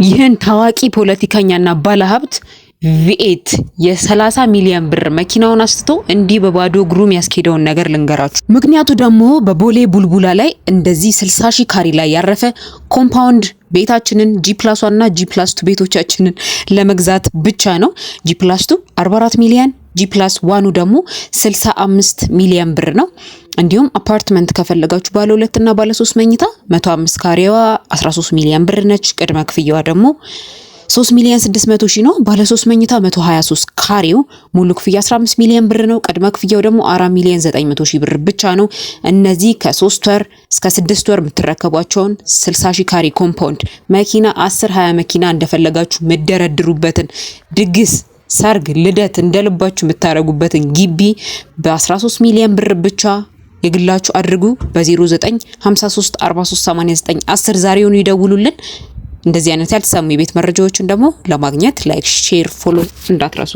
ይህን ታዋቂ ፖለቲከኛና ባለሀብት ቪኤት የ30 ሚሊዮን ብር መኪናውን አስተቶ እንዲህ በባዶ እግሩ ያስኬደውን ነገር ልንገራችሁ። ምክንያቱ ደግሞ በቦሌ ቡልቡላ ላይ እንደዚህ 60 ሺህ ካሬ ላይ ያረፈ ኮምፓውንድ ቤታችንን G+1 እና G+2 ቤቶቻችንን ለመግዛት ብቻ ነው። G+2 44 ሚሊዮን፣ G+1 ደግሞ 65 ሚሊዮን ብር ነው። እንዲሁም አፓርትመንት ከፈለጋችሁ ባለ 2 እና ባለ 3 መኝታ 105 ካሬዋ 13 ሚሊዮን ብር ነች። ቅድመ ክፍያዋ ደግሞ 3 ሚሊዮን 600 ሺህ ነው። ባለ 3 መኝታ 123 ካሬው ሙሉ ክፍያ 15 ሚሊዮን ብር ነው። ቅድመ ክፍያው ደግሞ 4 ሚሊዮን 900 ሺህ ብር ብቻ ነው። እነዚህ ከ3 ወር እስከ 6 ወር የምትረከቧቸውን 60 ሺህ ካሬ ኮምፓውንድ መኪና 10 20 መኪና እንደፈለጋችሁ መደረድሩበትን ድግስ፣ ሰርግ፣ ልደት እንደልባችሁ የምታረጉበትን ግቢ በ13 ሚሊዮን ብር ብቻ የግላችሁ አድርጉ። በ0953438910 ዛሬውኑ ይደውሉልን። እንደዚህ አይነት ያልተሰሙ የቤት መረጃዎችን ደግሞ ለማግኘት ላይክ፣ ሼር፣ ፎሎ እንዳትረሱ።